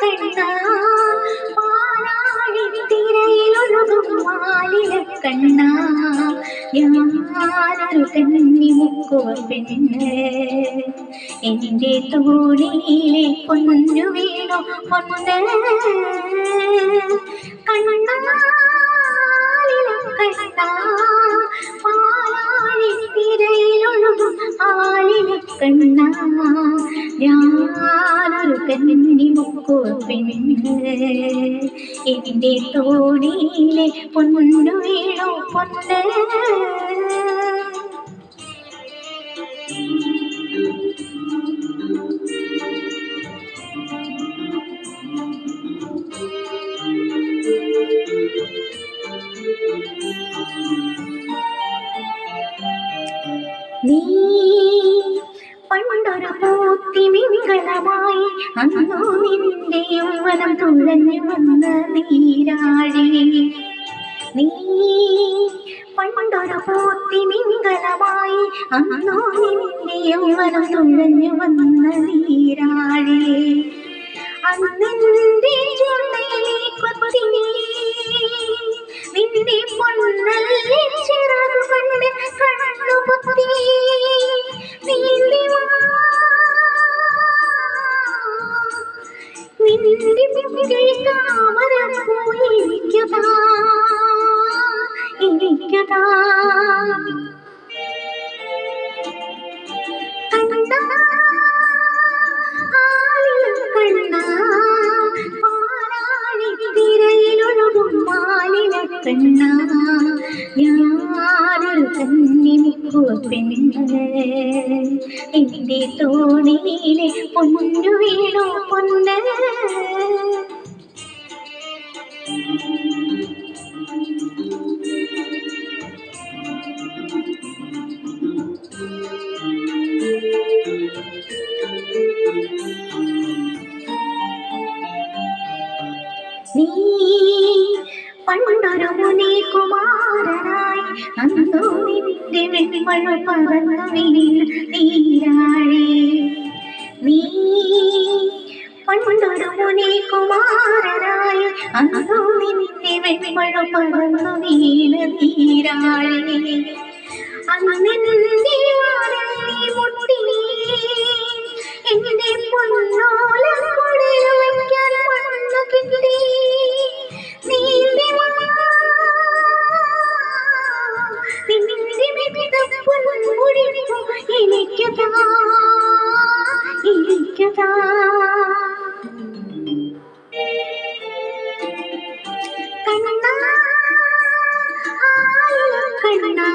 കണ്ണാ പാലാഴിത്തിരയിലൊഴുകും മാലിലക്കണ്ണാ ഞാനൊരു കന്നിമുക്കുവ പെണ്ണ് എന്റെ തോണിയിലെ പൊന്നു വീണു പൊന്ന് കണ്ണാലിലക്കണ്ണാ പാലാഴിത്തിരയിലൊഴുകും ആലിലക്കണ്ണാ ഞാനൊരു കന്നിമുക്കുവ പെണ്ണ് എന്റെ തോണിയിലെ പൊന്നു വീണു പൊന്ന് നീ പണ്ടൊരു പൂത്തിമിംഗളമായി അന്നു നിന്റെ യൗവനം തുഴഞ്ഞു വന്ന നീരാഴി നീ പണ്ടൊരു പൂത്തിമിംഗളമായി അന്നു നിന്റെ യൗവനം തുഴഞ്ഞു വന്ന നീരാഴി അന്നെന്റെ കൊത്തി നിന്റെ പൊന്നല്ലേ ചിറകു കൊണ്ട് കണ്ണു പൊത്തി നിന്റെ പിന്നിൽ താമരപ്പൂ എനിക്കതാ കണ്ണാ ആലിലക്കണ്ണാ പാലാഴിത്തിരയിലൊഴുകും മാലിലക്കണ്ണാ ഞാനൊരു കന്നിമുക്കുവ പെണ്ണ് എന്റെ തോണിയിലെ പൊന്നു വീണു പൊന്ന് നീ പണ്ടൊരു മുനികുമാരനായി അന്നു നിന്റെ വെൺമഴ പറന്നു വീണ നീരാഴി നീ പണ്ടൊരു മുനികുമാരനായി അന്നു നിന്റെ വെൺമഴ പറന്നു വീണ നീരാഴി അന്നെന്റെ മുട്ടി എന്റെ പൊന്നോലക്കുടയിൽ വയ്ക്കാൻ മണ്ണു കിട്ടി എനിക്കതാ കണ്ണാ കണ്ണാ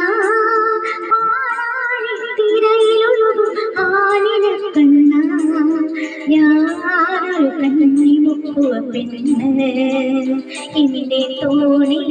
പാലാഴിത്തിരയിലൊഴുകും ആലിലക്കണ്ണാ ഞാനൊരു കന്നിമുക്കുവ പെണ്ണ് എന്റെ തോണി